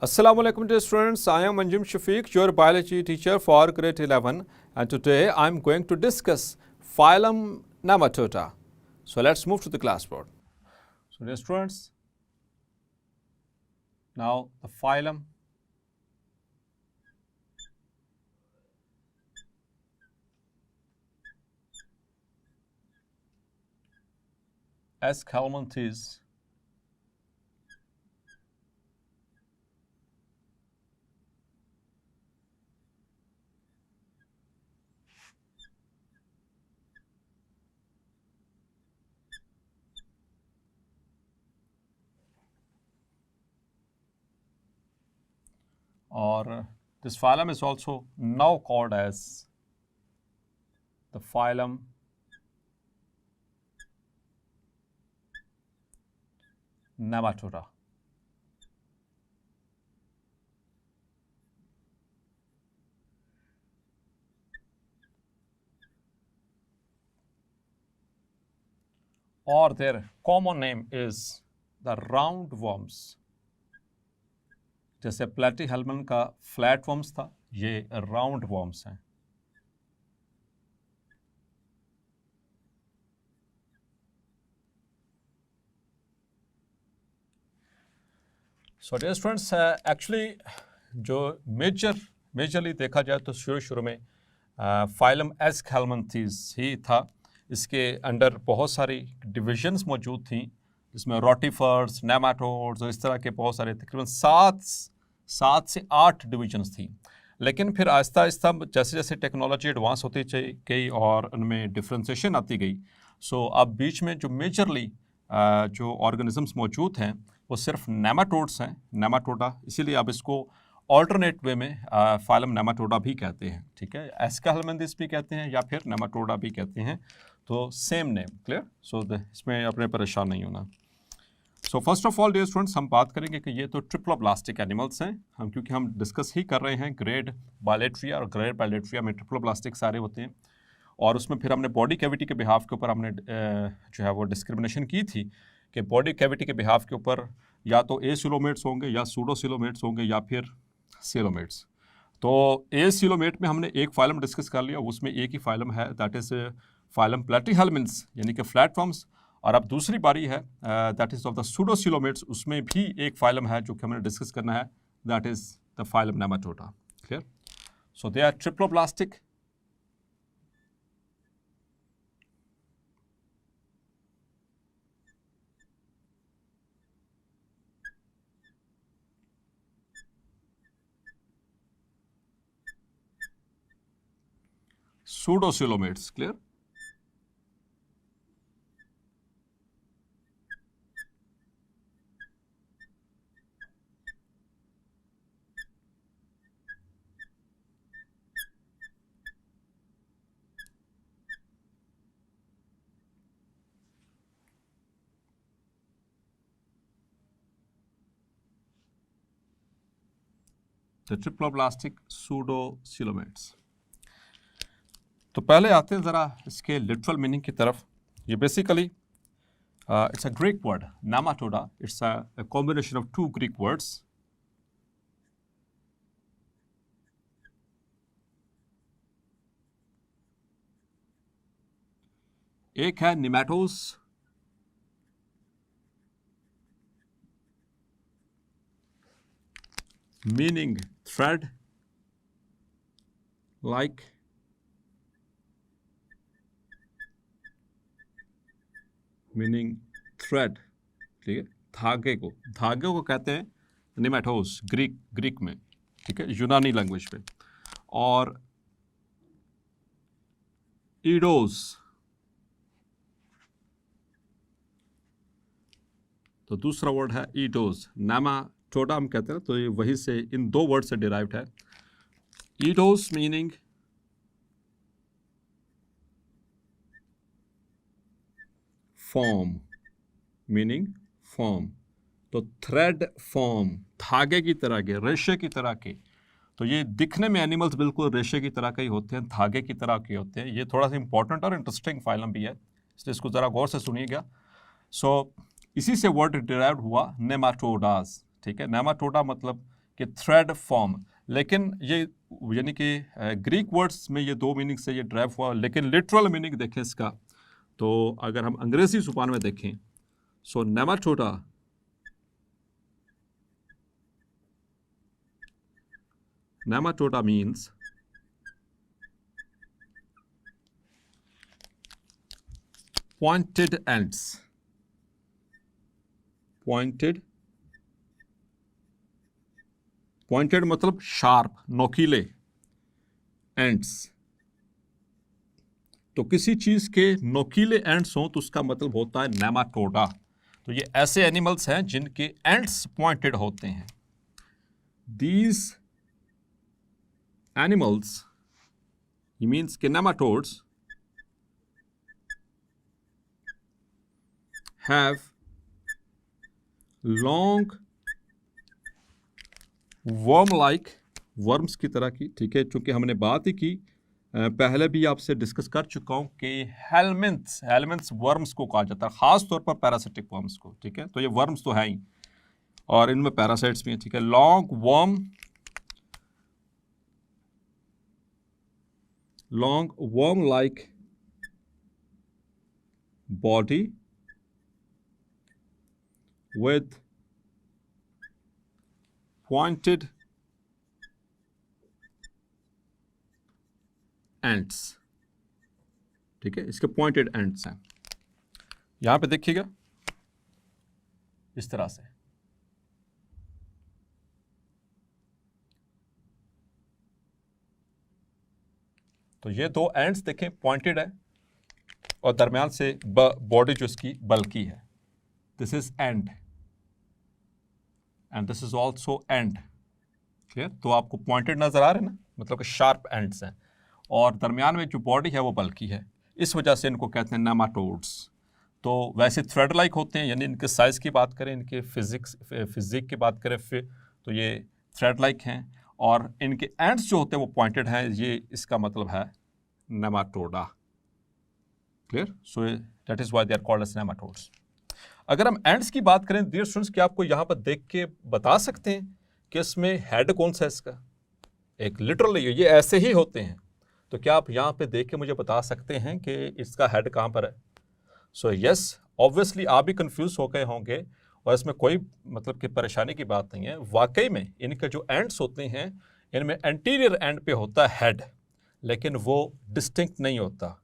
Assalamu alaikum dear students, I am Anjum Shafiq, your biology teacher for grade 11, and today I am going to discuss phylum Nematoda. So let's move to the classboard. So dear students, now the phylum Aschelminthes or this phylum is also now called as the phylum Nematoda. Or their common name is the roundworms. जैसे प्लेटीहेल्मन का flat worms था, ये round worms हैं. So dear students, actually जो majorly देखा जाए तो शुरू में फाइलम एस्केल्मंथीज ही था. इसके अंडर बहुत सारी डिविजन्स मौजूद थी, जिसमें रोटिफर्स, नेमाटोड्स और इस तरह के बहुत सारे तकरीबन 7 से 8 डिविजन्स थी. लेकिन फिर आहिस्ता आहिस्ता जैसे जैसे टेक्नोलॉजी एडवांस होती गई और उनमें डिफ्रेंसिएशन आती गई, सो अब बीच में जो मेजरली जो ऑर्गेनिजम्स मौजूद हैं वो सिर्फ नेमाटोड्स हैं, नेमाटोडा. इसीलिए अब इसको ऑल्टरनेट वे में फाइलम नेमाटोडा भी कहते हैं. ठीक है, एस्केल्मंथिस भी कहते हैं या फिर नेमाटोडा भी कहते हैं, तो सेम नेम. क्लियर? सो इसमें अपने परेशान नहीं होना. So first of all dear students, हम बात करेंगे कि ये तो ट्रिप्लोब्लास्टिक एनिमल्स हैं. क्योंकि हम डिस्कस ही कर रहे हैं ग्रेड बायलेट्रिया, और ग्रेड बायलेट्रिया में ट्रिप्लोब्लास्टिक सारे होते हैं. और उसमें फिर हमने बॉडी कैविटी के बिहाफ के ऊपर हमने जो है वो डिस्क्रिमिनेशन की थी कि बॉडी कैविटी के बिहाफ के ऊपर या तो एसिलोमेट्स होंगे या सूडोसिलोमेट्स होंगे या फिर सिलोमेट्स. तो एसिलोमेट में हमने एक फाइलम डिस्कस कर लिया, उसमें एक ही फाइलम है, दैट इज़ फाइलम प्लेटीहेल्मिन्थ्स यानी कि फ्लैटवर्म्स. और अब दूसरी बारी है that is of the pseudocoelomates, उसमें भी एक फाइलम है जो कि हमने डिस्कस करना है, that is the phylum nematoda. Clear? So they are triploblastic. Pseudosilomates. Clear? The triploblastic pseudosilomates. तो पहले आते हैं ज़रा इसके लिटरल मीनिंग की तरफ. ये basically it's a Greek word nematoda. It's a combination of 2 Greek words. एक है nematos, meaning thread, like meaning thread. ठीक है, धागे को कहते हैं निमेटोस ग्रीक में. ठीक है, यूनानी लैंग्वेज पे. और ईडोस, तो दूसरा वर्ड है ईडोस. नेमाटोडा हम कहते हैं, तो ये वही से इन 2 वर्ड से डिराइव्ड है. ईडोस मीनिंग फॉर्म, मीनिंग फॉर्म. तो थ्रेड फॉर्म, धागे की तरह के, रेशे की तरह के. तो ये दिखने में एनिमल्स बिल्कुल रेशे की तरह के ही होते हैं, धागे की तरह के होते हैं. ये थोड़ा सा इंपॉर्टेंट और इंटरेस्टिंग फाइलम भी है, इसलिए इसको ज़रा गौर से सुनिएगा. सो इसी से वर्ड डिराइव्ड हुआ नेमाटोडास. ठीक है, नेमाटोडा मतलब कि थ्रेड फॉर्म, लेकिन ये यानी कि ग्रीक वर्ड्स में ये दो मीनिंग से ये ड्राइव हुआ, लेकिन लिटरल मीनिंग देखें इसका तो अगर हम अंग्रेजी जुबान में देखें, so nematoda means pointed ends. Pointed मतलब शार्प, नोकीले एंड्स। तो किसी चीज के नोकीले एंड्स हों तो उसका मतलब होता है नेमाटोडा। तो ये ऐसे एनिमल्स हैं जिनके एंड्स पॉइंटेड होते हैं। These animals, he means कि nematodes have long worm like, worms की तरह की, ठीक है, चूंकि हमने बात ही की पहले भी आपसे डिस्कस कर चुका हूं कि हेलमिंथ्स वर्म्स को कहा जाता है, खास तौर पर पैरासिटिक वर्म्स को, ठीक है। तो ये वर्म्स तो है ही और इनमें पैरासाइट्स भी हैं, ठीक है। Long worm like body with pointed ends, ठीक है, इसके पॉइंटेड एंड्स हैं। यहां पे देखिएगा इस तरह से, तो ये दो एंड्स देखें पॉइंटेड है और दरमियान से बॉडी जो इसकी बल्की है, this is and and this is also and, clear. तो आपको पॉइंटेड नजर आ रहे हैं ना, मतलब कि शार्प एंड्स हैं और दरमियान में जो बॉडी है वो बल्की है, इस वजह से इनको कहते हैं नेमाटोड्स। तो वैसे थ्रेड लाइक होते हैं, यानी इनके साइज की बात करें, इनके फिजिक की बात करें फिर तो ये थ्रेड लाइक हैं और इनके एंड्स जो होते हैं वो पॉइंटेड हैं, ये इसका मतलब है nematoda, clear. So that is why they are called as nematodes. अगर हम एंड्स की बात करें डियर स्टूडेंट्स, क्या आपको यहां पर देख के बता सकते हैं कि इसमें हेड कौन सा है इसका? एक लिटरली ये ऐसे ही होते हैं, तो क्या आप यहां पे देख के मुझे बता सकते हैं कि इसका हेड कहां पर है? सो यस, ऑब्वियसली आप भी कंफ्यूज हो गए होंगे और इसमें कोई मतलब कि परेशानी की बात नहीं है। वाकई में इनके जो एंड्स होते हैं इनमें एंटीरियर एंड पे होता है हेड, लेकिन वो डिस्टिंक्ट नहीं होता।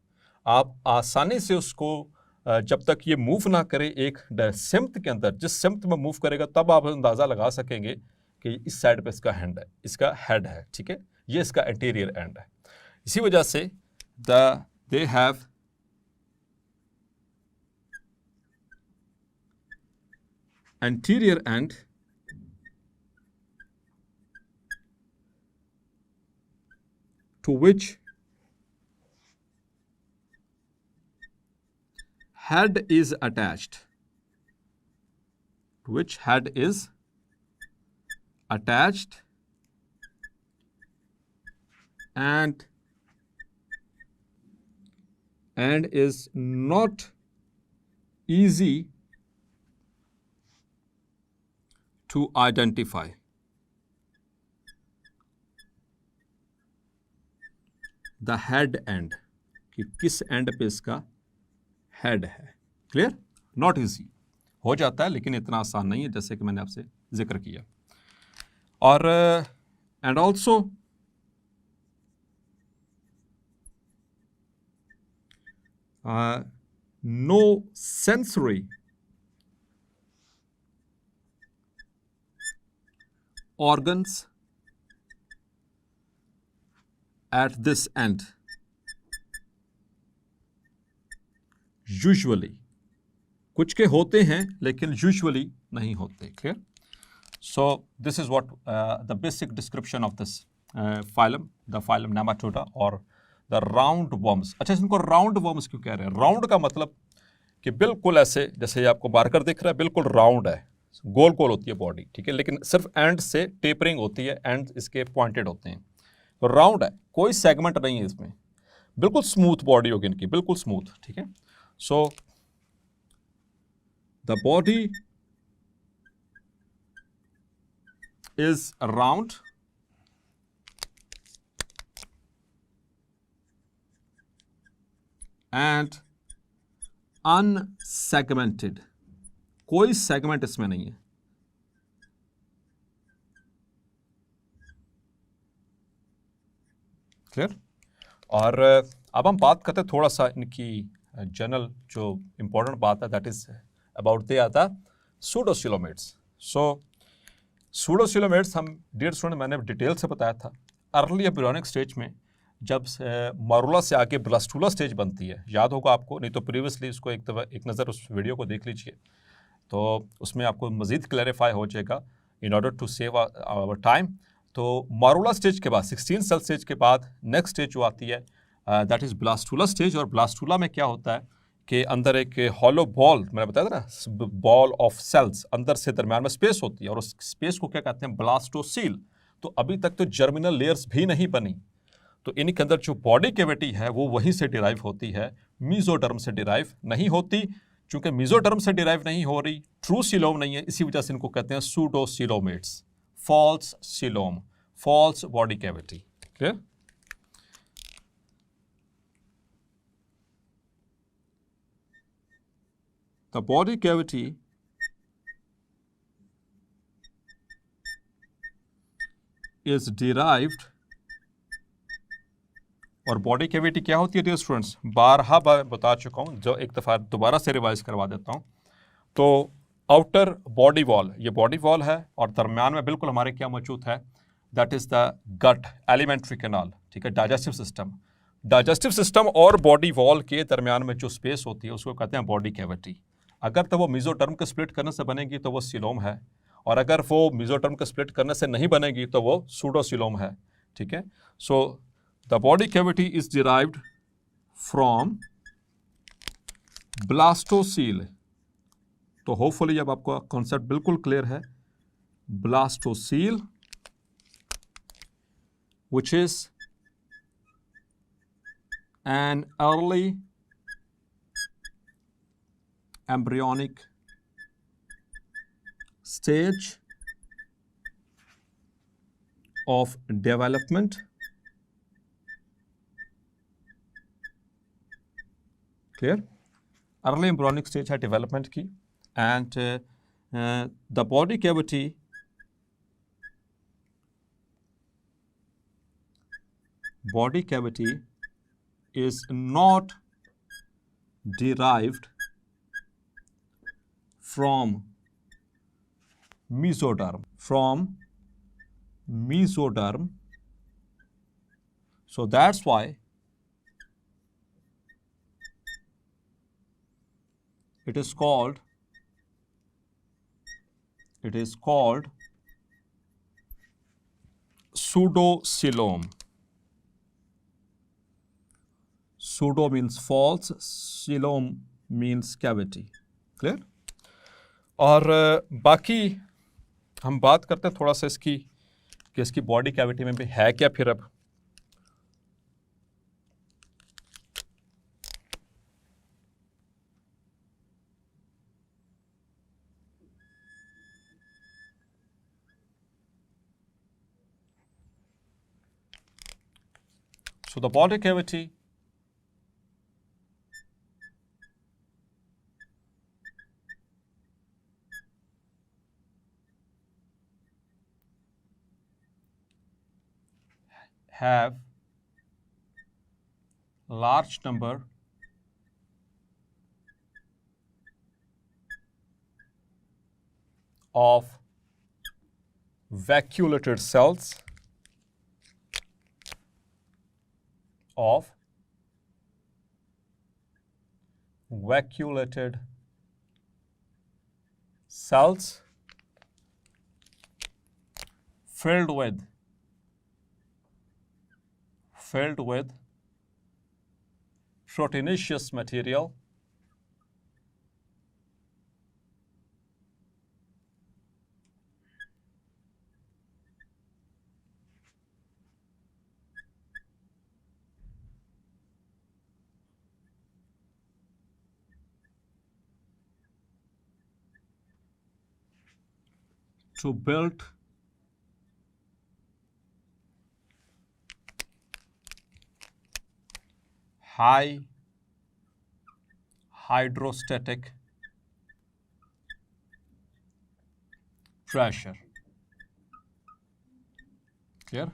आप आसानी से उसको जब तक ये मूव ना करे एक सिम्त के अंदर, जिस सिम्त में मूव करेगा तब आप अंदाज़ा लगा सकेंगे कि इस साइड पे इसका हैंड है, इसका हेड है, ठीक है, ये इसका एंटीरियर एंड है। इसी वजह से they have anterior end to which head is attached, to which head is attached and is not easy to identify. The head end, कि किस एंड पे इसका हेड है, क्लियर। नॉट इजी, हो जाता है लेकिन इतना आसान नहीं है जैसे कि मैंने आपसे जिक्र किया। और and also no sensory organs at this end. Usually, कुछ के होते हैं लेकिन usually नहीं होते. Clear? So this is what the basic description of this phylum, the phylum Nematoda or the round worms. अच्छा, इनको round worms क्यों कह रहे हैं? Round का मतलब कि बिल्कुल ऐसे, जैसे आपको मार्कर दिख रहा है, बिल्कुल राउंड है, गोल गोल होती है बॉडी, ठीक है, लेकिन सिर्फ एंड से टेपरिंग होती है, एंड इसके पॉइंटेड होते हैं, तो राउंड है, कोई सेगमेंट नहीं है इसमें, बिल्कुल स्मूथ बॉडी होगी इनकी, बिल्कुल स्मूथ, ठीक है. So the body is round and unsegmented, कोई सेगमेंट इसमें नहीं है। क्लियर? और अब हम बात करते हैं थोड़ा सा इनकी जनरल जो इंपॉर्टेंट बात है, दैट इज अबाउट दे आता सूडोसिलोमेट्स। सो सूडोसिलोमेट्स हम डियर स्टूडेंट मैंने डिटेल से बताया था। अर्ली एम्ब्रियोनिक स्टेज में जब मरूला से आगे ब्लास्टूला स्टेज बनती है, याद होगा आपको, नहीं तो प्रीवियसली उसको एक नज़र उस वीडियो को देख लीजिए, तो उसमें आपको मज़ीद क्लैरिफाई हो जाएगा in order to save our time. तो मरूला स्टेज के बाद 16 सेल स्टेज के बाद नेक्स्ट स्टेज जो आती है दैट इज़ ब्लास्टूला स्टेज। और ब्लास्टूला में क्या होता है कि अंदर एक हॉलो बॉल, मैंने बताया था ना, बॉल ऑफ सेल्स, अंदर से दरम्यान में स्पेस होती है और उस स्पेस को क्या कहते हैं, ब्लास्टोसील। तो अभी तक तो जर्मिनल लेयर्स भी नहीं बनी, तो इनके अंदर जो बॉडी कैविटी है वो वहीं से डिराइव होती है, मीजोडर्म से डिराइव नहीं होती। चूंकि मीजोडर्म से डिराइव नहीं हो रही, ट्रू सीलोम नहीं है, इसी वजह से इनको कहते हैं pseudocoelomates, false coelom, false body cavity. Clear? The body cavity is derived, और बॉडी कैविटी क्या होती है डियर स्टूडेंट्स, बारहा बार बता चुका हूँ, जो एक दफ़ा दोबारा से रिवाइज करवा देता हूँ। तो आउटर बॉडी वॉल, ये बॉडी वॉल है और दरम्यान में बिल्कुल हमारे क्या मौजूद है, that is the gut, alimentary canal, ठीक है, डाइजेस्टिव सिस्टम। डाइजेस्टिव सिस्टम और बॉडी वॉल के दरम्यान में जो स्पेस होती है उसको कहते हैं बॉडी कैविटी। अगर तो वो मीजोटर्म के स्प्लिट करने से बनेगी तो वो सीलोम है, और अगर वो मीजोटर्म के स्प्लिट करने से नहीं बनेगी तो वो सूडोसीलोम है। ठीक है, so the body cavity is derived from blastocoel. तो होपफुली अब आपको कॉन्सेप्ट बिल्कुल क्लियर है। Blastocoel which is an early embryonic stage of development, clear, early embryonic stage है development की, and the body cavity is not derived from mesoderm, so that's why it is called pseudocoelom. Pseudo means false, coelom means cavity. Clear? और बाकी हम बात करते हैं थोड़ा सा इसकी कि इसकी बॉडी कैविटी में भी है क्या फिर अब। So the body cavity have large number of vacuolated cells, filled with proteinaceous material to build high hydrostatic pressure. Clear?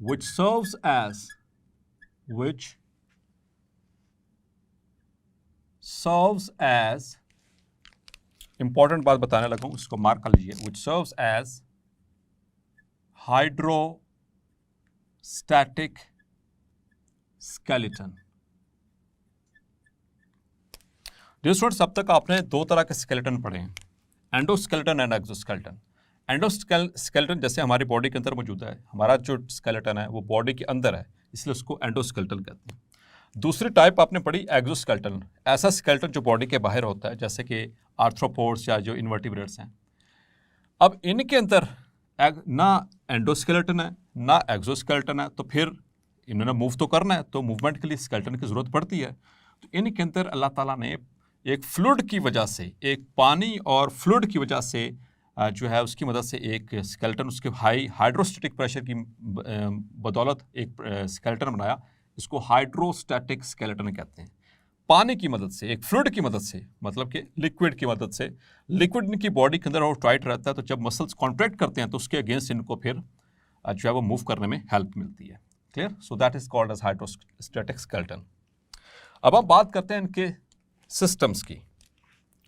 Which serves as important बात बताने लगा हूं, उसको मार्क कर लीजिए. Which serves as hydrostatic skeleton. Dear students, अब तक आपने दो तरह के स्केलेटन पढ़े हैं, एंडोस्केलेटन एंड एक्सोस्केलेटन. एंडोस्केलेटन जैसे हमारी बॉडी के अंदर मौजूद है, हमारा जो स्केलेटन है वो बॉडी के अंदर है, इसलिए उसको एंडोस्केलेटन कहते हैं. दूसरी टाइप आपने पढ़ी एक्सोस्केलेटन, ऐसा स्केलेटन जो बॉडी के बाहर होता है, जैसे कि आर्थ्रोपोड्स या जो इन्वर्टिब्रेट्स हैं. अब इनके अंदर ना एंडोस्केलेटन है ना एक्सोस्केलेटन है, तो फिर इन्होंने मूव तो करना है, तो मूवमेंट के लिए स्केलेटन की ज़रूरत पड़ती है. तो इनके अंदर अल्लाह ताला ने एक फ्लूइड की वजह से, एक पानी और फ्लूइड की वजह से जो है उसकी मदद से एक स्केलेटन, उसके हाई हाइड्रोस्टैटिक प्रेशर की बदौलत एक स्केलेटन बनाया. इसको हाइड्रोस्टैटिक स्केलेटन कहते हैं. पानी की मदद से, एक फ्लूइड की मदद से, मतलब कि लिक्विड की मदद से, लिक्विड इनकी बॉडी के अंदर और टाइट रहता है, तो जब मसल्स कॉन्ट्रैक्ट करते हैं तो उसके अगेंस्ट इनको फिर जो है वो मूव करने में हेल्प मिलती है. Clear? So that is called as hydrostatic skeleton. अब हम बात करते हैं इनके सिस्टम्स की.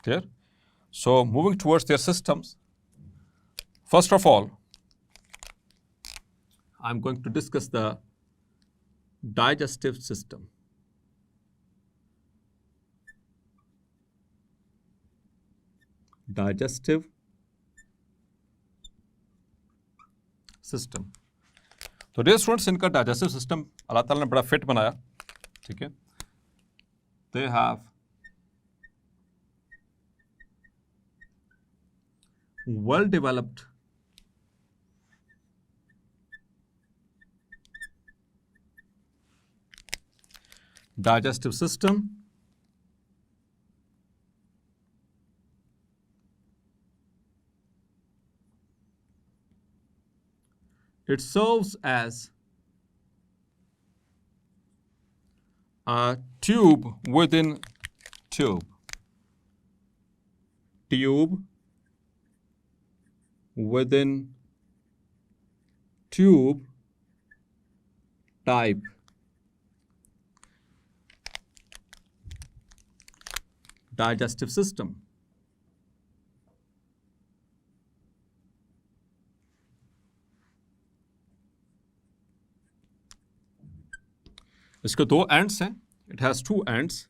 Clear? So moving towards their systems, first of all I am going to discuss the digestive system. Digestive system. तो डियर स्टूडेंट्स, इनका डाइजेस्टिव सिस्टम अल्लाह ताला ने बड़ा फिट बनाया. ठीक है? They have well developed digestive system. It serves as a tube within tube. Tube within tube type. Digestive system. इसके दो एंड्स हैं. It has two ends.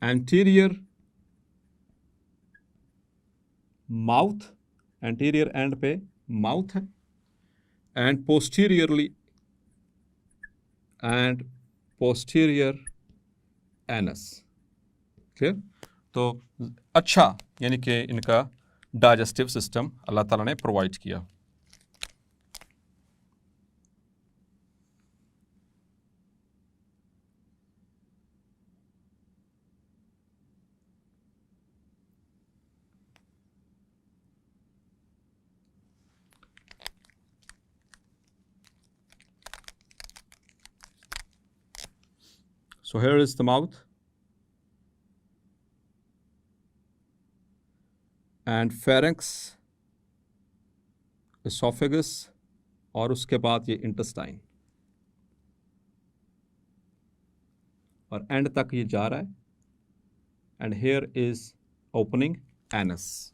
Anterior mouth, anterior and पे माउथ है, एंड पोस्टीरियर एनस. क्लियर? तो अच्छा, यानी कि इनका डाइजेस्टिव सिस्टम अल्लाह ताला ने प्रोवाइड किया. So here is the mouth and pharynx, esophagus, और उसके बाद ये इंटेस्टाइन, और एंड तक ये जा रहा है. And here is opening anus.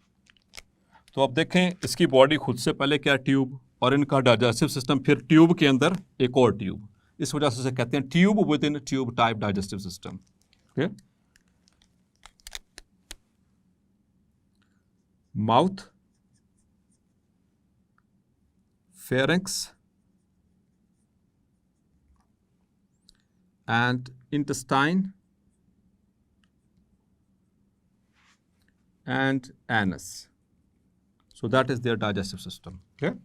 तो अब देखें, इसकी बॉडी खुद से पहले क्या ट्यूब, और इनका डाइजेस्टिव सिस्टम फिर ट्यूब के अंदर एक और ट्यूब. इस वजह से कहते हैं tube with in tube type digestive system. Mouth, pharynx and intestine and anus. So that is their digestive system. Okay.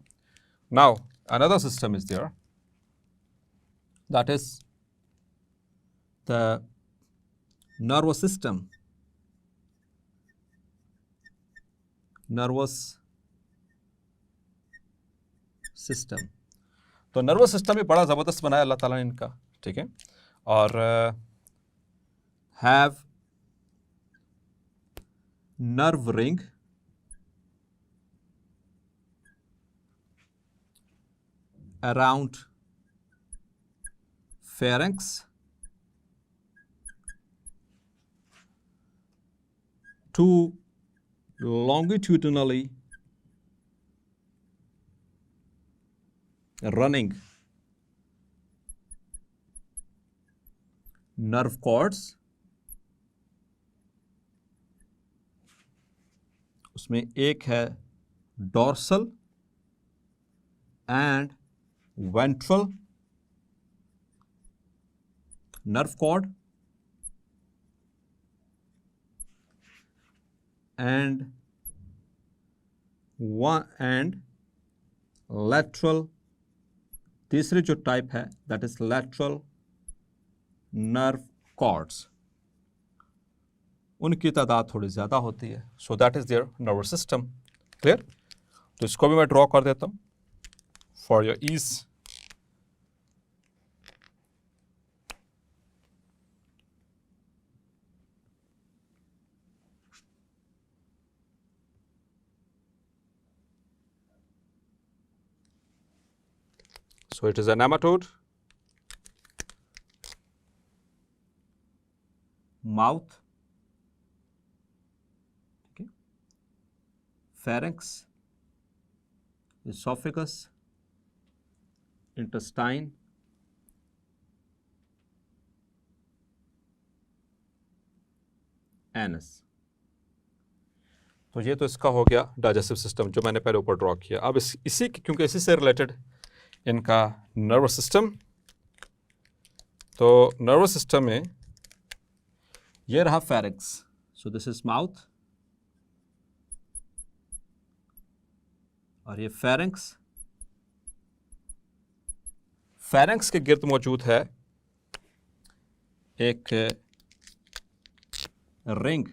Now another system is there, that is the nervous system. Nervous system. तो nervous system भी बड़ा ज़बरदस्त बनाया अल्लाह ताला ने इनका, ठीक है। और have nerve ring around pharynx to longitudinally running nerve cords, उसमें एक है dorsal and ventral nerve cord and lateral, तीसरी जो टाइप है that is lateral nerve cords, उनकी तादाद थोड़ी ज़्यादा होती है। So that is their nervous system. Clear? तो इसको भी मैं ड्रॉ कर देता हूँ for your ease. So it is a nematode, mouth, okay, pharynx, esophagus, intestine, anus। तो ये तो इसका हो गया डाइजेस्टिव सिस्टम जो मैंने पहले ऊपर ड्रॉ किया। अब इसी क्योंकि इसी से रिलेटेड इनका नर्वस सिस्टम, तो नर्वस सिस्टम में ये रहा pharynx. So this is mouth और ये फेरिंक्स। फेरिंक्स के गिर्द मौजूद है एक रिंग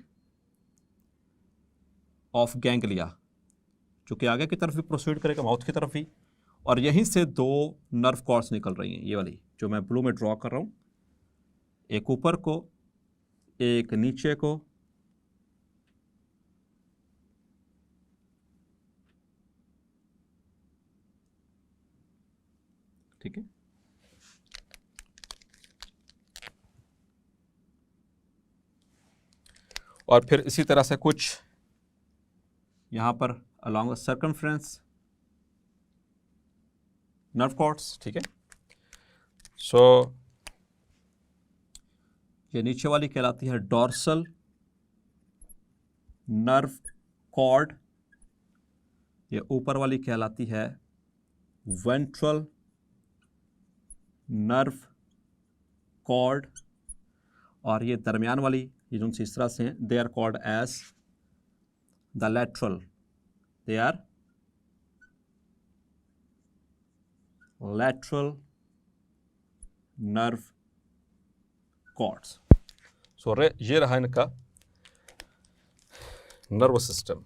ऑफ गैंग्लिया जो कि आगे की तरफ भी प्रोसीड करेगा, माउथ की तरफ भी, और यहीं से दो नर्व कॉर्ड्स निकल रही हैं, ये वाली जो मैं ब्लू में ड्रॉ कर रहा हूं, एक ऊपर को एक नीचे को। ठीक है, और फिर इसी तरह से कुछ यहां पर अलॉन्ग सर्कमफ्रेंस नर्व कॉर्ड्स। ठीक है, सो ये नीचे वाली कहलाती है डोर्सल नर्व कॉर्ड, ये ऊपर वाली कहलाती है वेंट्रल नर्व कॉर्ड, और ये दरमियान वाली ये जो इस तरह से हैं, they are called as the lateral, they are lateral nerve cords। So ये रहा इनका नर्वस सिस्टम।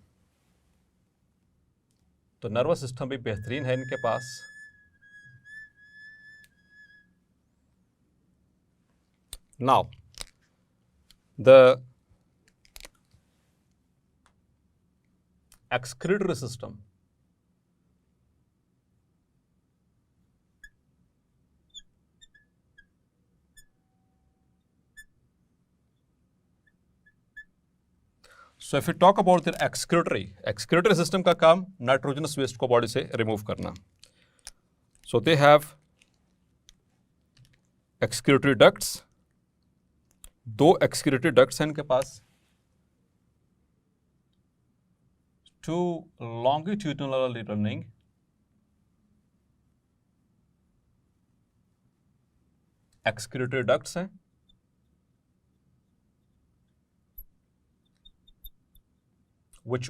तो नर्वस सिस्टम भी बेहतरीन है इनके पास। Now the excretory system, so if we talk about their excretory system का काम नाइट्रोजनस वेस्ट को बॉडी से रिमूव करना। so they have excretory ducts, दो excretory ducts हैं इनके पास, two longitudinally running excretory ducts हैं, which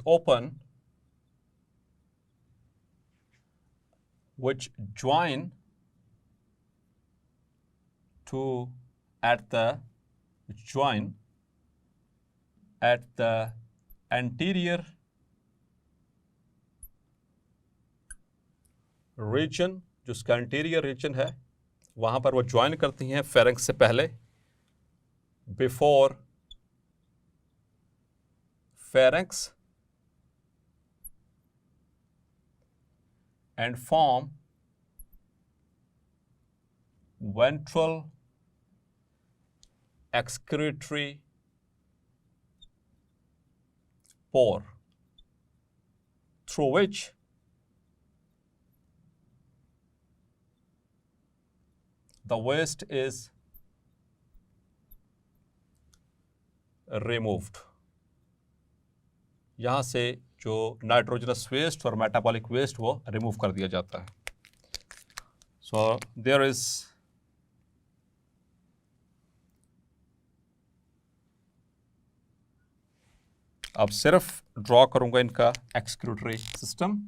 join at the anterior region, जो उसका एंटीरियर रीजन है, वहाँ पर वो ज्वाइन करती हैं फेरेंक्स से पहले, before pharynx and form ventral excretory pore through which the waste is removed. यहाँ से जो नाइट्रोजनस वेस्ट और मेटाबॉलिक वेस्ट वो रिमूव कर दिया जाता है. सो देयर इज अब सिर्फ ड्रॉ करूंगा इनका एक्सक्रीटरी सिस्टम.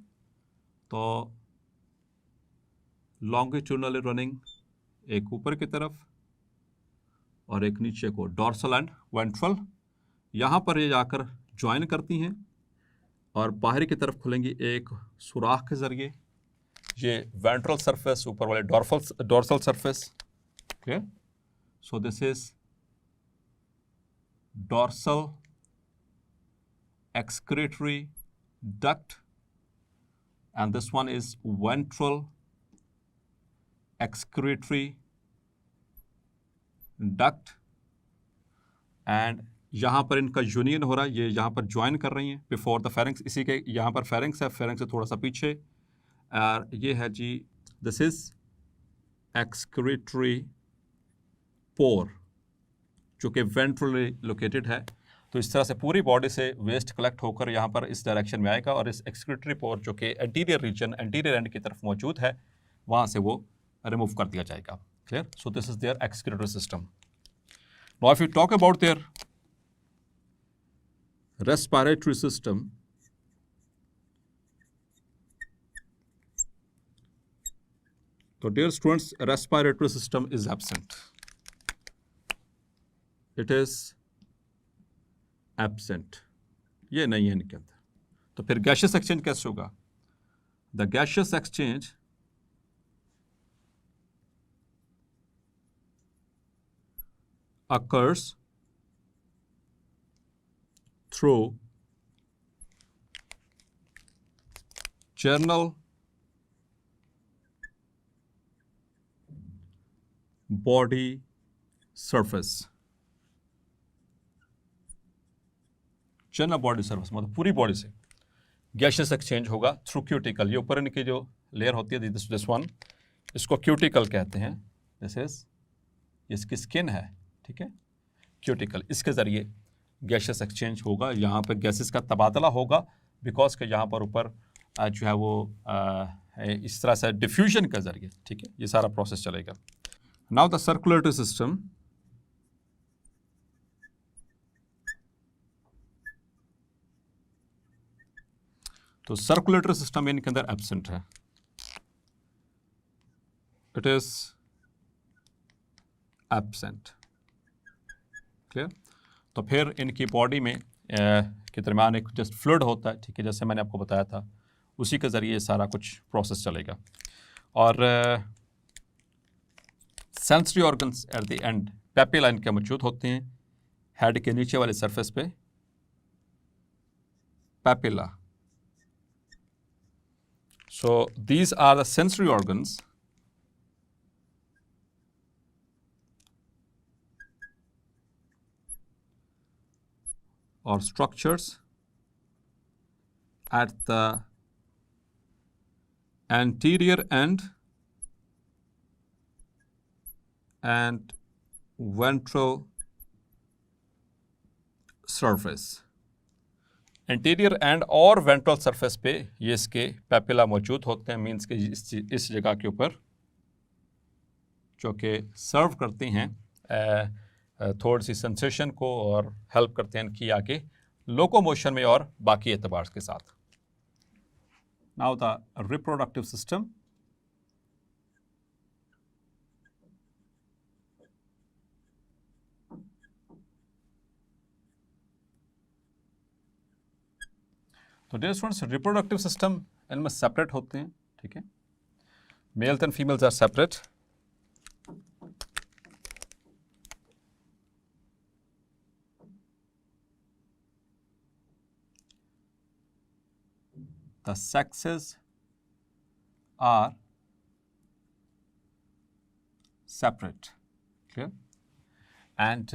तो लॉन्गिट्यूडनली रनिंग एक ऊपर की तरफ और एक नीचे को, डॉर्सल एंड वेंट्रल. यहाँ पर ये जाकर ज्वाइन करती हैं और बाहरी की तरफ खुलेंगी एक सुराख के जरिए. ये वेंट्रल सरफेस, ऊपर वाले dorsal surface. Clear? So this is dorsal excretory duct and this one is ventral excretory duct. and यहाँ पर इनका यूनियन हो रहा है, ये यहाँ पर ज्वाइन कर रही हैं बिफोर द फेरेंक्स. इसी के यहाँ पर फेरेंक्स है, फेरेंक्स से थोड़ा सा पीछे. और ये है जी, दिस इज excretory pore जो कि वेंट्रली लोकेटेड है. तो इस तरह से पूरी बॉडी से वेस्ट कलेक्ट होकर यहाँ पर इस डायरेक्शन में आएगा और इस एक्सक्रीटरी पोर जो कि एंटीरियर रीजन, एंटीरियर एंड की तरफ मौजूद है, वहाँ से वो रिमूव कर दिया जाएगा. Clear? So this is their excretory system. Now if you talk about their respiratory system, तो dear students, respiratory system is absent. It is absent. ये नहीं है इनके अंदर. तो फिर गैशियस एक्सचेंज कैसे होगा? The gaseous exchange occurs through general body surface. General body surface मतलब पूरी बॉडी से गैशियस एक्सचेंज होगा थ्रू क्यूटिकल. ये ऊपर इनकी जो लेयर होती है, दिस वन, इसको क्यूटिकल कहते हैं. दिस इज, इसकी स्किन है, ठीक है, क्यूटिकल. इसके ज़रिए गैशियस एक्सचेंज होगा. यहाँ पे गैसेस का तबादला होगा बिकॉज के यहाँ पर ऊपर जो है वो इस तरह से डिफ्यूजन के ज़रिए, ठीक है, ये सारा प्रोसेस चलेगा. Now the circulatory system. तो सर्कुलेटरी सिस्टम इनके अंदर एब्सेंट है. It is absent. क्लियर? तो फिर इनकी बॉडी में के दरमियान एक जस्ट फ्लूइड होता है, ठीक है, जैसे मैंने आपको बताया था, उसी के ज़रिए सारा कुछ प्रोसेस चलेगा. और sensory organs at the end papilla इनके मौजूद होते हैं. हेड के नीचे वाले सरफेस पे papilla. So these are the sensory organs or structures at the anterior end and ventral surface. Anterior and और वेंट्रल सरफेस पे ये इसके पेपिला मौजूद होते हैं. मीन्स के इस जगह के ऊपर जो कि सर्व करती हैं थोड़ी सी सेंसेशन को और हेल्प करते हैं इनकी आगे लोकोमोशन में और बाकी एतबार के साथ. Now the reproductive system. तो डियर स्टूडेंट्स, रिप्रोडक्टिव सिस्टम इनमें सेपरेट होते हैं, ठीक है. Males and females are separate. The sexes are separate. Clear? And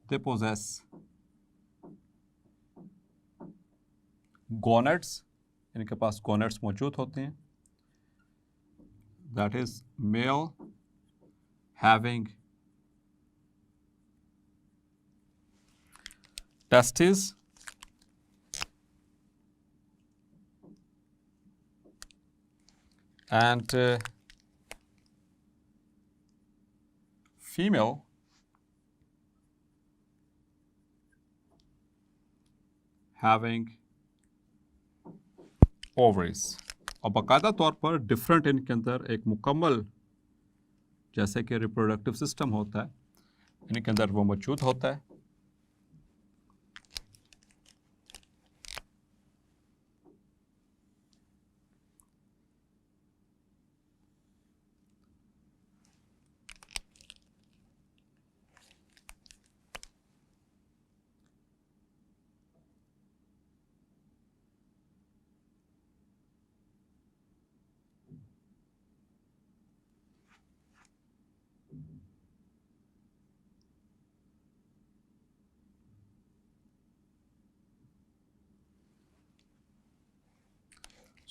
they possess gonads. इनके पास gonads मौजूद होते हैं. That is male having testes and female having ovaries. और बाकायदा तौर पर डिफरेंट इनके अंदर एक मुकम्मल जैसे कि रिप्रोडक्टिव सिस्टम होता है, इनके अंदर वो मौजूद होता है.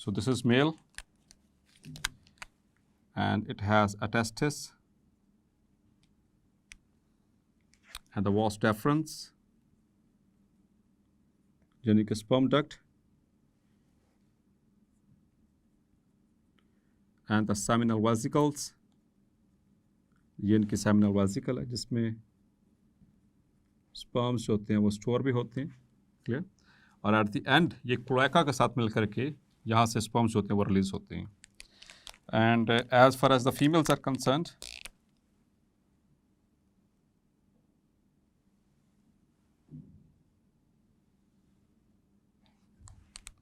So this is male and it has a testis and the vas deferens, यानी कि sperm duct, and the seminal vesicles, ये इनकी seminal vesicle है जिसमें sperms जो होते हैं वो स्टोर भी होते हैं. क्लियर? और एट द एंड ये क्लोएका के साथ मिलकर के यहाँ से स्पर्म्स होते हैं वो रिलीज होते हैं. And as far as the females are concerned,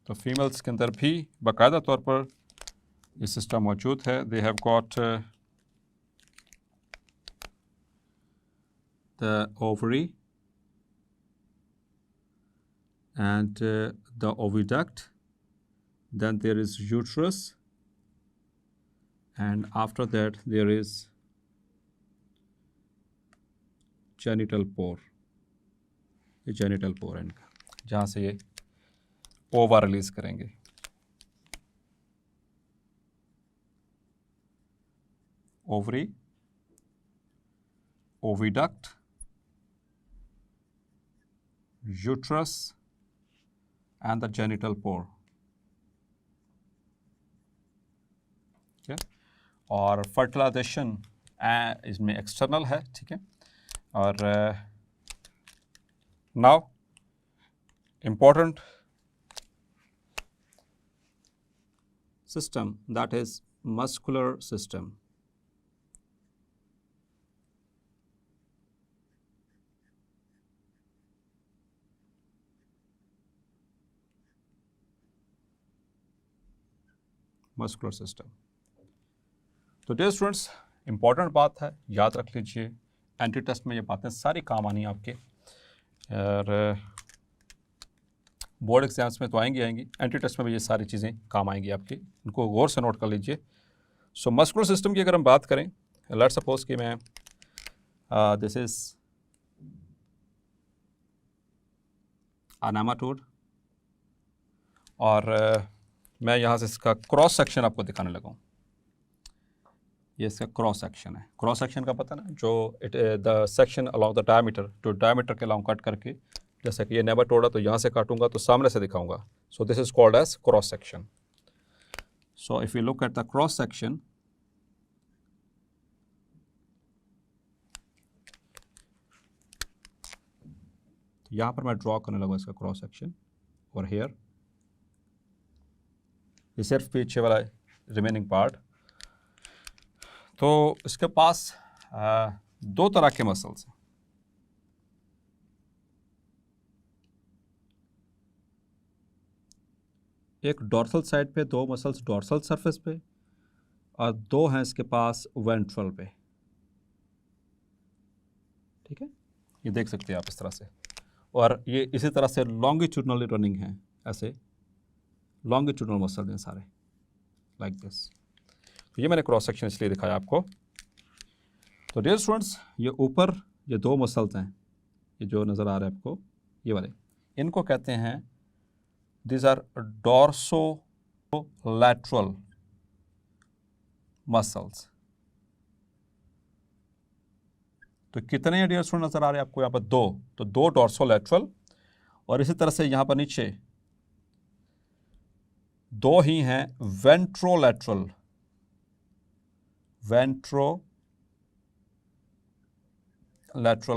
तो फीमेल्स के अंदर भी बाकायदा तौर पर ये सिस्टम मौजूद है. They have got the ovary and the oviduct, then there is uterus, and after that there is genital pore. ये genital pore है इनका, जहाँ से ये ओवा रिलीज करेंगे. ovary, oviduct, uterus and the genital pore. ठीक है, और फर्टिलाइजेशन इसमें एक्सटर्नल है. ठीक है, और now important system, that is muscular system. Muscular system. तो डियर स्टूडेंट्स, इम्पॉर्टेंट बात है, याद रख लीजिए. एंट्री टेस्ट में ये बातें सारी काम आनी है आपके, और बोर्ड एग्जाम्स में तो आएंगी. एंट्री टेस्ट में भी ये सारी चीज़ें काम आएंगी आपकी, इनको गौर से नोट कर लीजिए. सो मस्कुलर सिस्टम की अगर हम बात करें, लेट्स सपोज कि मैं दिस इज अ नेमाटोड, और मैं यहाँ से इसका क्रॉस सेक्शन आपको दिखाने लगा हूँ. ये इसका क्रॉस सेक्शन है. क्रॉस सेक्शन का पता ना, जो the section along the diameter, जो डायमीटर के अलाउंग कट करके, जैसे कि ये नेमाटोड है तो यहाँ से काटूंगा तो सामने से दिखाऊंगा. So this is called as cross section. So if you look at the cross section, यहाँ पर मैं ड्रॉ करने लगा इसका क्रॉस सेक्शन, और हेयर ये सिर्फ पीछे वाला रिमेनिंग पार्ट. तो इसके पास दो तरह के मसल्स हैं. एक डॉर्सल साइड पे, 2 मसल्स डॉर्सल सरफेस पे और 2 हैं इसके पास वेंट्रल पे। ठीक है, ये देख सकते हैं आप इस तरह से। और ये इसी तरह से लॉन्गिट्यूडनली रनिंग है, ऐसे लॉन्गिट्यूडनल मसल हैं सारे, लाइक दिस। तो ये मैंने क्रॉस सेक्शन इसलिए दिखाया आपको। तो डियर स्टूडेंट्स, ये ऊपर ये 2 मसल्स हैं, ये जो नज़र आ रहे हैं आपको, ये वाले, इनको कहते हैं, दिस आर डॉर्सोलैटरल मसल्स। तो कितने हैं डियर स्टूडेंट नज़र आ रहे हैं आपको यहाँ पर? 2। तो 2 डॉर्सोलैटरल, और इसी तरह से यहाँ पर नीचे 2 ही हैं वेंट्रोलैटरल, वेंट्रोलैटरल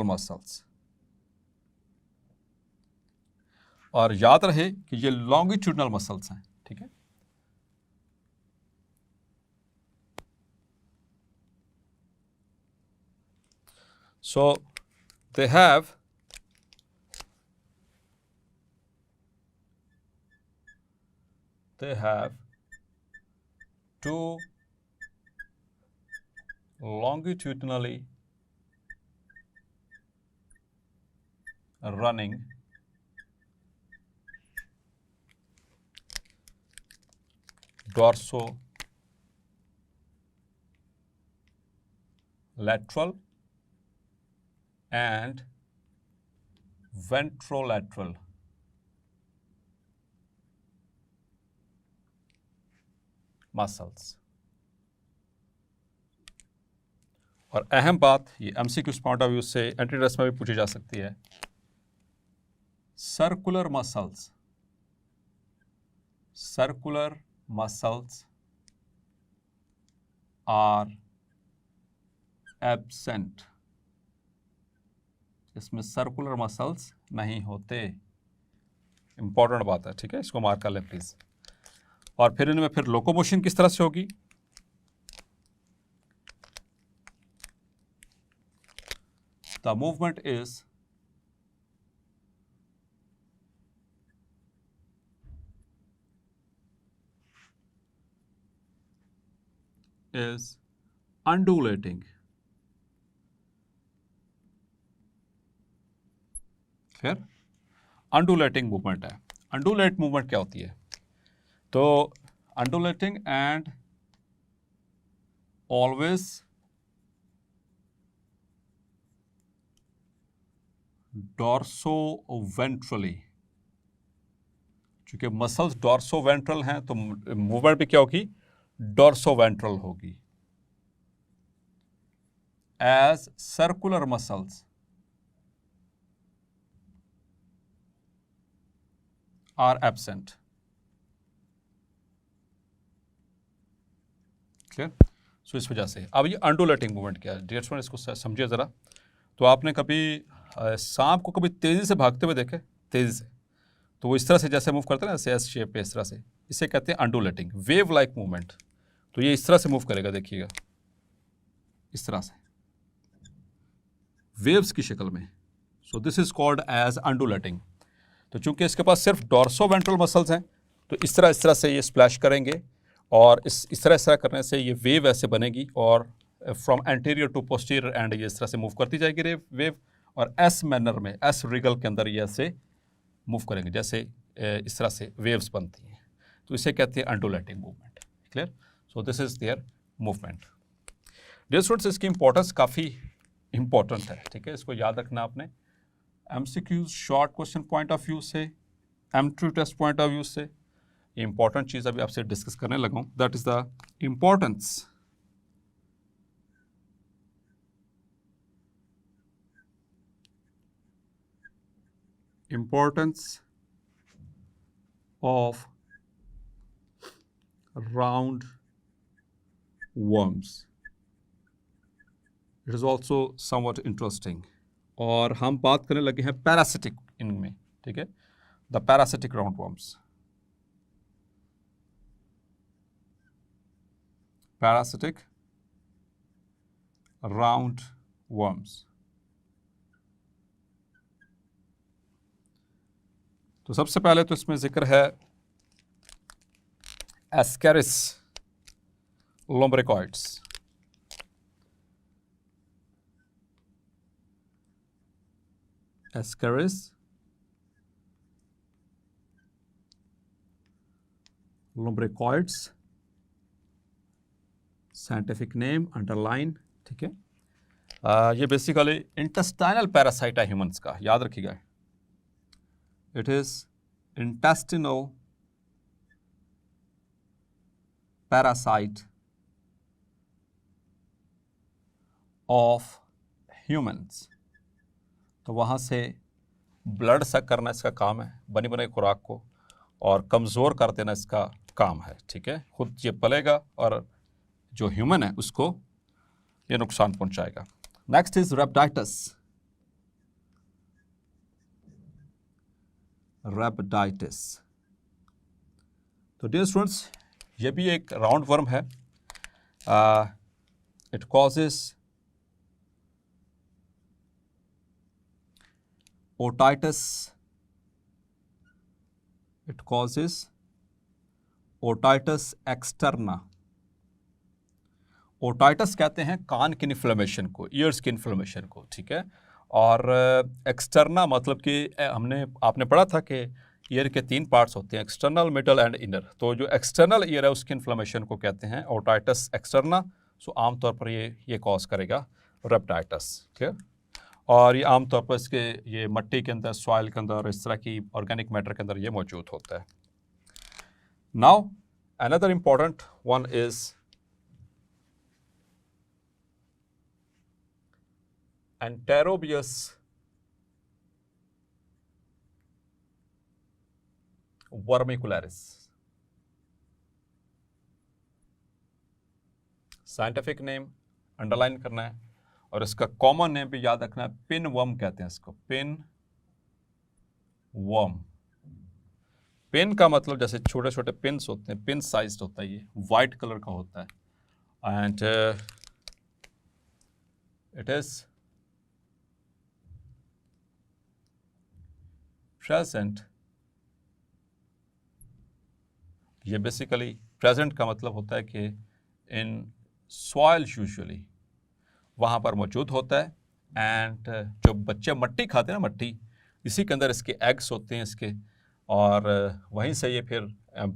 मसल्स। और याद रहे कि ये लॉन्गिट्यूडनल मसल्स हैं। ठीक है, so they have two longitudinally running dorsolateral and ventrolateral muscles. और अहम बात, ये एमसीक्यू पॉइंट ऑफ व्यू से एंट्री टेस्ट में भी पूछी जा सकती है, सर्कुलर मसल्स आर एब्सेंट। इसमें सर्कुलर मसल्स नहीं होते, इंपॉर्टेंट बात है। ठीक है, इसको मार्क कर लें प्लीज। और फिर इनमें फिर लोकोमोशन किस तरह से होगी? The movement is undulating। फिर अंडुलेटिंग मूवमेंट है। अंडुलेट मूवमेंट क्या होती है? तो अंडुलेटिंग एंड ऑलवेज डॉर्सोवेंट्रली। चूंकि मसल्स डॉर्सोवेंट्रल हैं तो मूवमेंट भी क्या होगी? डॉर्सोवेंट्रल होगी। As circular muscles are absent. Clear? So इस वजह से अब ये अंडुलेटिंग मूवमेंट क्या है डियर स्टूडेंट, इसको समझिए ज़रा। तो आपने कभी सांप को कभी तेज़ी से भागते हुए देखे? तेज़ी से, तो वो इस तरह से जैसे मूव करते हैं ना, ऐसे एस शेप पे, इस तरह से, इसे कहते हैं अंडुलेटिंग, वेव लाइक मूवमेंट। तो ये इस तरह से मूव करेगा, देखिएगा इस तरह से, वेव्स की शक्ल में। So this is called as undulating. तो चूंकि इसके पास सिर्फ डॉर्सोवेंट्रल मसल्स हैं, तो इस तरह से ये स्प्लैश करेंगे, और इस तरह करने से ये वेव ऐसे बनेगी, और from anterior to posterior and ये इस तरह से मूव करती जाएगी वेव, और एस मैनर में, एस रिगल के अंदर ये ऐसे मूव करेंगे, जैसे इस तरह से वेव्स बनती हैं। तो इसे कहते हैं undulating movement. Clear? So this is their movement. Dear students, इसकी इंपॉर्टेंस काफ़ी इंपॉर्टेंट है। ठीक है, इसको याद रखना आपने, MCQs short question point of view से, एमट्रू टेस्ट पॉइंट ऑफ व्यू से, इंपॉर्टेंट चीज़ अभी आपसे डिस्कस करने लगा हूँ, that is the importance of round worms. It is also somewhat interesting. और हम बात करने लगे हैं पैरासिटिक इनमें। ठीक है, the parasitic round worms, parasitic round worms. तो सबसे पहले तो इसमें जिक्र है Ascaris lumbricoids. Ascaris lumbricoids, scientific name underline, ठीक है। ये बेसिकली इंटेस्टाइनल पैरासाइट है ह्यूमंस का, याद रखिएगा। It is intestinal parasite of humans. तो वहाँ से ब्लड सक करना इसका काम है, बनी बनाई खुराक को, और कमज़ोर कर देना इसका काम है, ठीक है। खुद ये पलेगा और जो ह्यूमन है उसको ये नुकसान पहुंचाएगा। Next is रेपिडाइटिस। रेपिडाइटिस, तो डियर स्टूडेंट्स, ये भी एक राउंड वर्म है। It causes otitis, it causes otitis externa. Otitis कहते हैं कान की इन्फ्लेमेशन को, ईयर्स की इन्फ्लेमेशन को, ठीक है। और एक्सटर्ना मतलब कि आपने पढ़ा था कि ईयर के 3 पार्ट्स होते हैं, एक्सटर्नल, मिडल एंड इनर। तो जो एक्सटर्नल ईयर है उसकी इन्फ्लेमेशन को कहते हैं ओटाइटिस एक्सटर्ना। सो आमतौर पर ये कॉज करेगा रेपिडाइटिस, ठीक है। और ये आमतौर पर इसके ये मिट्टी के अंदर, सॉइल के अंदर, इस तरह की ऑर्गेनिक मैटर के अंदर ये मौजूद होता है। Now another important one is Enterobius vermicularis. Scientific name underline करना है, और इसका कॉमन नेम भी याद रखना है, पिन वर्म कहते हैं इसको, पिन वर्म। पिन का मतलब जैसे छोटे छोटे पिन्स होते हैं, पिन साइज होता है, ये वाइट कलर का होता है। And it is present. ये बेसिकली प्रेजेंट का मतलब होता है कि इन सॉइल यूजुअली वहाँ पर मौजूद होता है। एंड जो बच्चे मट्टी खाते हैं ना, मट्टी, इसी के अंदर इसके एग्स होते हैं इसके, और वहीं से ये फिर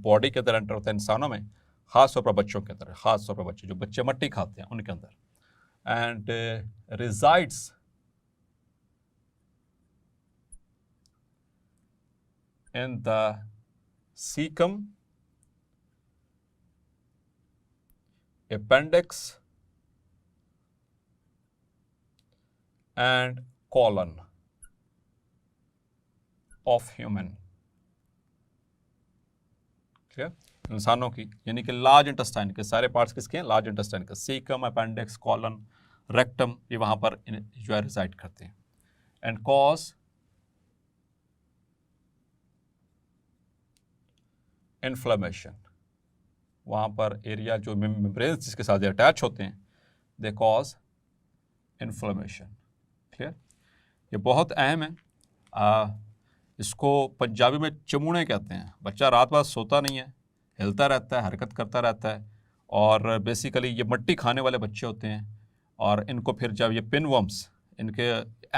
बॉडी के अंदर एंटर होता है इंसानों में, ख़ास तौर पर बच्चों के अंदर, ख़ास तौर पर बच्चे जो बच्चे मट्टी खाते हैं उनके अंदर। And resides in the caecum, appendix and colon of human, ठीक है। इंसानों की, यानी कि लार्ज इंटेस्टाइन के सारे पार्ट्स किसके हैं, लार्ज इंटेस्टाइन के, सीकम, अपेंडिक्स, कॉलन, रेक्टम, ये वहाँ पर जो है रिजाइड करते हैं। एंड कॉज इन्फ्लेमेशन, वहाँ पर एरिया जो मेम्ब्रेन्स जिसके साथ अटैच होते हैं, दे कॉज इन्फ्लेमेशन, क्लियर। ये बहुत अहम है। इसको पंजाबी में चमूने कहते हैं। बच्चा रात भर सोता नहीं है, हिलता रहता है, हरकत करता रहता है, और बेसिकली ये मट्टी खाने वाले बच्चे होते हैं। और इनको फिर जब ये पिन वर्म्स इनके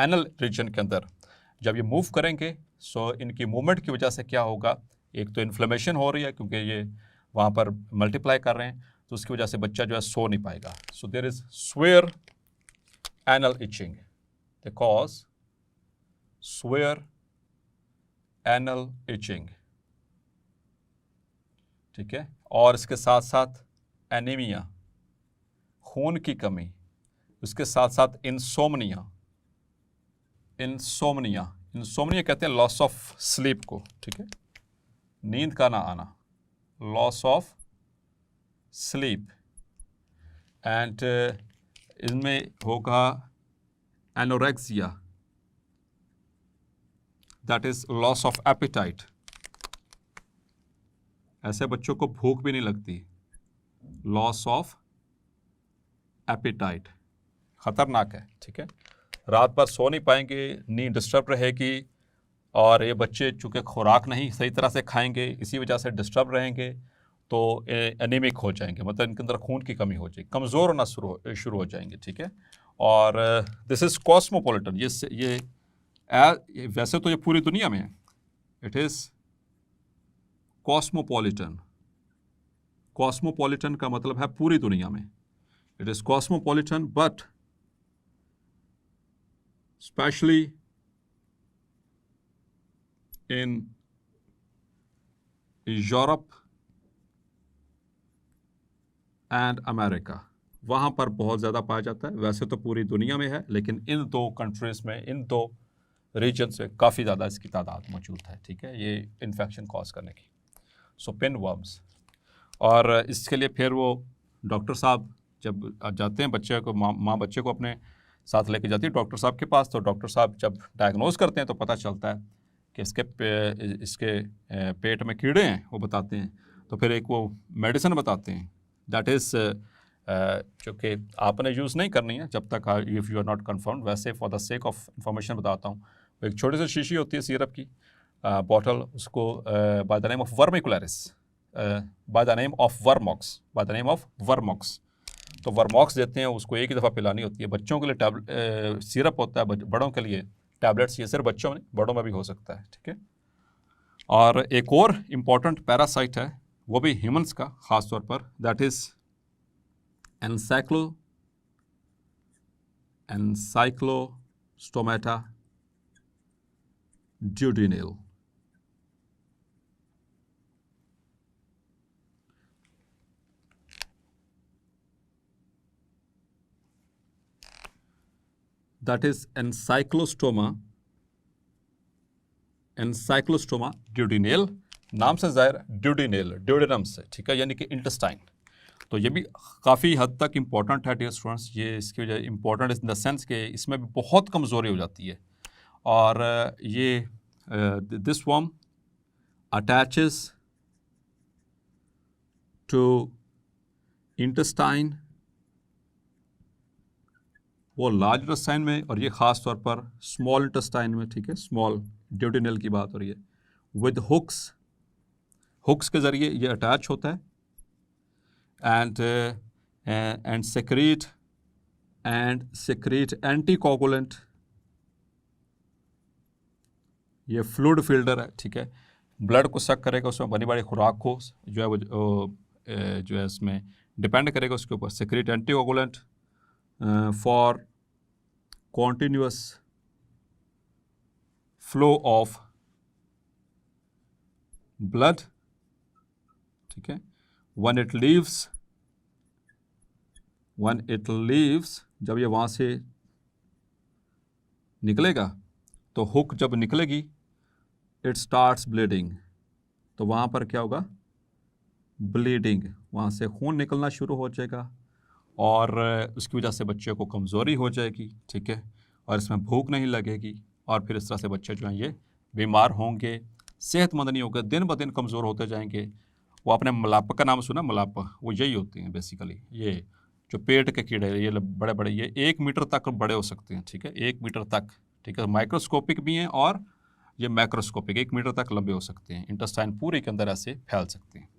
एनल रीजन के अंदर जब ये मूव करेंगे, सो इनकी मूवमेंट की वजह से क्या होगा, एक तो इन्फ्लेमेशन हो रही है क्योंकि ये वहाँ पर मल्टीप्लाई कर रहे हैं, तो उसकी वजह से बच्चा जो है सो नहीं पाएगा। So there is severe anal itching, they cause severe anal itching, ठीक है। और इसके साथ साथ एनीमिया, खून की कमी, उसके साथ साथ इंसोमनिया। इंसोमनिया, इंसोमनिया कहते हैं लॉस ऑफ स्लीप को, ठीक है, नींद का ना आना, लॉस ऑफ स्लीप। एंड इनमें होगा anorexia, that is loss of appetite. ऐसे बच्चों को भूख भी नहीं लगती, लॉस ऑफ एपिटाइट, खतरनाक है, ठीक है। रात भर सो नहीं पाएंगे, नींद डिस्टर्ब रहेगी, और ये बच्चे चूँकि खुराक नहीं सही तरह से खाएंगे, इसी वजह से डिस्टर्ब रहेंगे, तो एनीमिक हो जाएंगे, मतलब इनके अंदर खून की कमी हो जाएगी, कमज़ोर होना शुरू हो जाएंगे, ठीक है। और दिस इज़ कॉस्मोपॉलिटन, ये वैसे तो ये पूरी दुनिया में है, इट इज़ कॉस्मोपॉलिटन। कॉस्मोपॉलिटन का मतलब है पूरी दुनिया में, it is cosmopolitan, but specially in Europe and America, वहाँ पर बहुत ज़्यादा पाया जाता है। वैसे तो पूरी दुनिया में है, लेकिन इन दो कंट्रीज़ में, इन दो रीजन से काफ़ी ज़्यादा इसकी तादाद मौजूद है, ठीक है, ये इन्फेक्शन कॉज करने की। सो पिन वर्म्स, और इसके लिए फिर वो डॉक्टर साहब जब जाते हैं बच्चे को, माँ बच्चे को अपने साथ लेके जाती है डॉक्टर साहब के पास, तो डॉक्टर साहब जब डायग्नोज करते हैं तो पता चलता है कि इसके पेट में कीड़े हैं, वो बताते हैं। तो फिर एक वो मेडिसिन बताते हैं, दैट इज़ जो कि आपने यूज़ नहीं करनी है जब तक if you are not confirmed. वैसे for the sake of information बताता हूँ। एक छोटी सी शीशी होती है सिरप की बॉटल, उसको by the name of vermicularis, by the name of Vermox, तो वर्मॉक्स देते हैं, उसको एक ही दफ़ा पिलानी होती है। बच्चों के लिए सिरप होता है, बड़ों के लिए टैबलेट्स, ये सिर्फ बच्चों में, बड़ों में भी हो सकता है, ठीक है। और एक और इम्पॉर्टेंट पैरासाइट है, वो भी ह्यूमंस का ख़ास तौर पर, that is ancylostomata duodenale. That is ancylostoma duodenale, नाम से ज़ाहिर ड्यूडेनल, ड्यूडेनम से, ठीक है, यानी कि इंटेस्टाइन। तो ये भी काफ़ी हद तक इम्पॉर्टेंट है डियर स्टूडेंट्स। ये इसकी वजह इम्पॉर्टेंट इन द सेंस कि इसमें भी बहुत कमज़ोरी हो जाती है। और ये this worm attaches to intestine, वो लार्ज इंटेस्टाइन में, और ये ख़ास तौर पर स्मॉल इंटेस्टाइन में, ठीक है, स्मॉल ड्यूडेनल की बात हो रही है। विद हुक्स के ज़रिए ये अटैच होता है and secrete anticoagulant, ये फ्लूइड फिल्टर है, ठीक है, ब्लड को सक करेगा, उसमें बनी बड़ी खुराक को जो है वो जो है इसमें डिपेंड करेगा उसके ऊपर। secrete anticoagulant for continuous flow of blood, ठीक है। when it leaves, जब ये वहाँ से निकलेगा, तो हुक जब निकलेगी, it starts bleeding, तो वहाँ पर क्या होगा, ब्लीडिंग, वहाँ से खून निकलना शुरू हो जाएगा, और उसकी वजह से बच्चे को कमज़ोरी हो जाएगी, ठीक है, और इसमें भूख नहीं लगेगी, और फिर इस तरह से बच्चे जो हैं ये बीमार होंगे, सेहतमंद नहीं होंगे, दिन ब दिन कमज़ोर होते जाएंगे। वो आपने मलापा का नाम सुना, मलापा, वो यही होती हैं बेसिकली, ये जो पेट के कीड़े, ये बड़े बड़े, ये 1 मीटर तक बड़े हो सकते हैं, ठीक है, 1 मीटर तक, ठीक है, माइक्रोस्कोपिक भी हैं और ये मैक्रोस्कोपिक, 1 मीटर तक लंबे हो सकते हैं, इंटेस्टाइन पूरे के अंदर ऐसे फैल सकते हैं।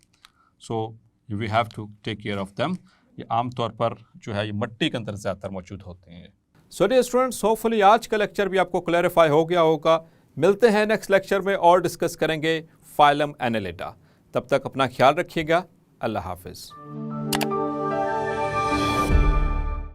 So we have to take care of them. ये आमतौर पर जो है ये मिट्टी के अंदर ज़्यादातर मौजूद होते हैं। सो डियर स्टूडेंट्स, होपफुली आज का लेक्चर भी आपको क्लैरिफाई हो गया होगा। मिलते हैं नेक्स्ट लेक्चर में और डिस्कस करेंगे फाइलम एनालिटा। तब तक अपना ख्याल रखिएगा। अल्लाह हाफिज़।